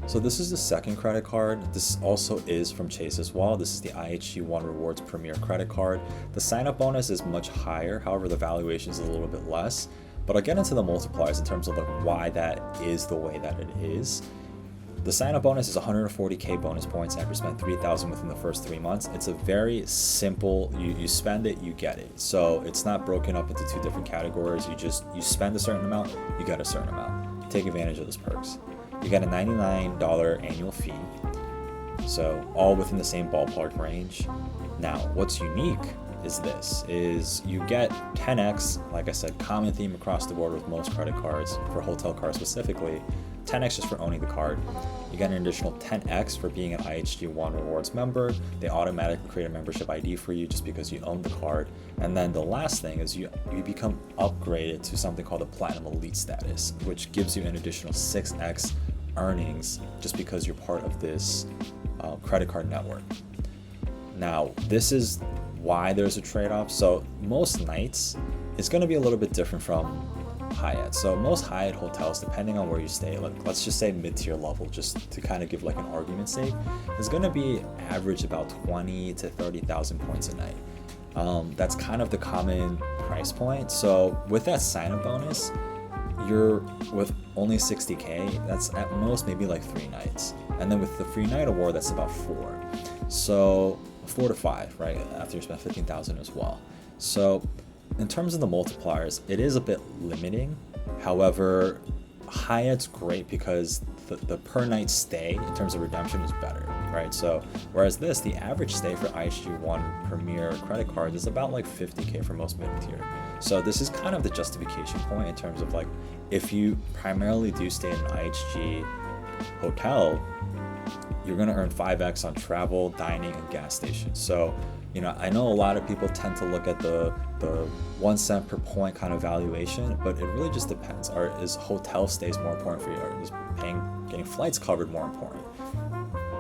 So this is the second credit card. This also is from Chase as well. This is the IHG One Rewards Premier credit card. The sign-up bonus is much higher, however the valuation is a little bit less. But I'll get into the multipliers in terms of like why that is the way that it is. The sign-up bonus is 140k bonus points after you spend 3,000 within the first 3 months. It's a very simple, you spend it, you get it. So it's not broken up into two different categories. You spend a certain amount, you get a certain amount. Take advantage of those perks. You get a $99 annual fee, so all within the same ballpark range. Now, what's unique is you get 10x, like I said, common theme across the board with most credit cards, for hotel cards specifically, 10x just for owning the card. You get an additional 10x for being an IHG One Rewards member. They automatically create a membership ID for you just because you own the card. And then the last thing is you become upgraded to something called a Platinum Elite status, which gives you an additional 6x earnings just because you're part of this credit card network. Now, this is why there's a trade-off. So most nights, it's going to be a little bit different from Hyatt. So most Hyatt hotels, depending on where you stay, like let's just say mid-tier level, just to kind of give like an argument's sake, is going to be average about 20 to 30,000 points a night. That's kind of the common price point. So with that sign-up bonus, you're with only 60k, that's at most maybe like 3 nights. And then with the free night award, that's about 4. So 4 to 5, right? After you spend 15,000 as well. So in terms of the multipliers, it is a bit limiting. However, Hyatt's great because the per night stay in terms of redemption is better, right? So whereas the average stay for IHG One Premier credit card is about like 50k for most mid-tier. So this is kind of the justification point in terms of like, if you primarily do stay in an IHG hotel, you're going to earn 5x on travel, dining, and gas stations. So, I know a lot of people tend to look at the 1 cent per point kind of valuation, but it really just depends. Is hotel stays more important for you? Or is getting flights covered more important?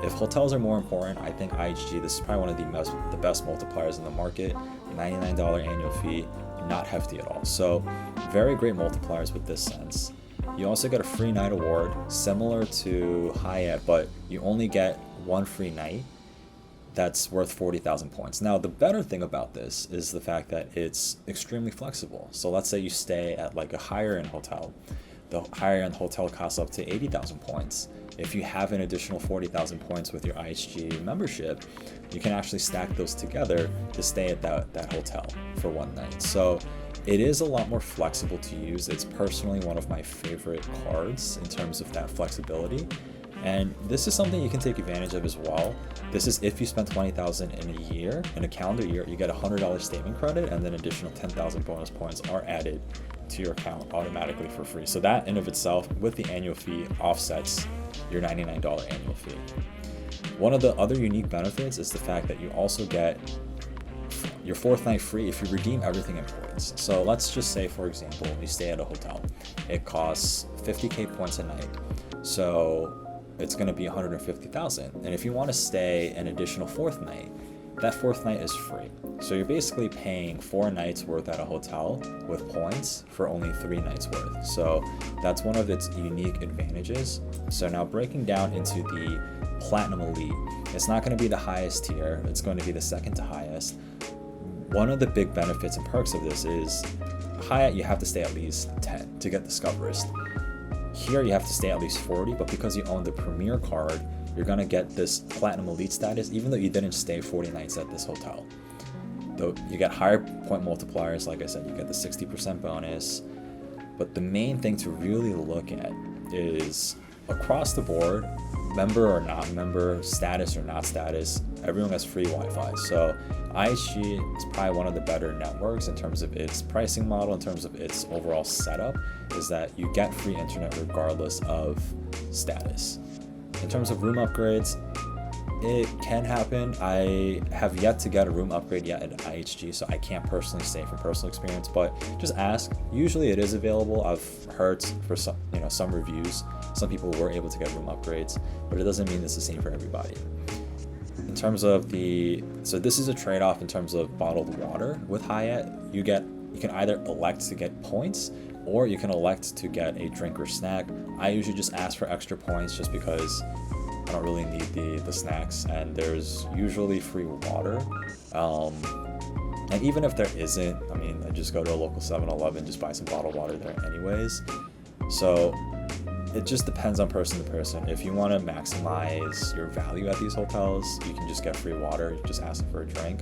If hotels are more important, I think IHG, this is probably one of the best multipliers in the market. $99 annual fee, not hefty at all. So very great multipliers with this sense. You also get a free night award similar to Hyatt, but you only get one free night that's worth 40,000 points. Now, the better thing about this is the fact that it's extremely flexible. So let's say you stay at like a higher end hotel. The higher end hotel costs up to 80,000 points. If you have an additional 40,000 points with your IHG membership, you can actually stack those together to stay at that hotel for one night. So it is a lot more flexible to use. It's personally one of my favorite cards in terms of that flexibility. And this is something you can take advantage of as well. This is if you spend 20,000 in a year, in a calendar year, you get a $100 statement credit, and then additional 10,000 bonus points are added to your account automatically for free. So that in of itself, with the annual fee, offsets your $99 annual fee. One of the other unique benefits is the fact that you also get your 4th night free if you redeem everything in points. So let's just say, for example, you stay at a hotel. It costs 50k points a night. So it's going to be 150,000. And if you want to stay an additional 4th night, that 4th night is free. So you're basically paying 4 nights worth at a hotel with points for only 3 nights worth. So that's one of its unique advantages. So now breaking down into the Platinum Elite, it's not going to be the highest tier. It's going to be the second to highest. One of the big benefits and perks of this is Hyatt, you have to stay at least 10 to get Discoverist. Here you have to stay at least 40, but because you own the Premier card, you're going to get this Platinum Elite status even though you didn't stay 40 nights at this hotel. Though you get higher point multipliers, like I said, you get the 60% bonus. But the main thing to really look at is across the board, member or not member, status or not status, everyone has free Wi-Fi. So IHG is probably one of the better networks in terms of its pricing model, in terms of its overall setup, is that you get free internet regardless of status. In terms of room upgrades, it can happen. I have yet to get a room upgrade yet at IHG, so I can't personally say from personal experience, but just ask. Usually it is available. I've heard for some reviews, some people were able to get room upgrades, but it doesn't mean it's the same for everybody. In terms of so this is a trade-off in terms of bottled water with Hyatt. You can either elect to get points or you can elect to get a drink or snack. I usually just ask for extra points just because I don't really need the snacks, and there's usually free water. And even if there isn't, I mean, I just go to a local 7-Eleven, just buy some bottled water there anyways. So it just depends on person to person. If you want to maximize your value at these hotels, you can just get free water, just ask them for a drink.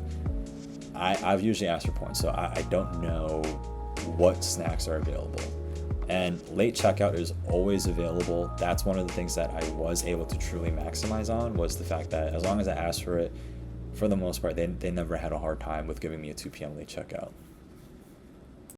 I've usually asked for points, so I don't know what snacks are available. And late checkout is always available. That's one of the things that I was able to truly maximize on, was the fact that as long as I asked for it, for the most part, they never had a hard time with giving me a 2 p.m. late checkout.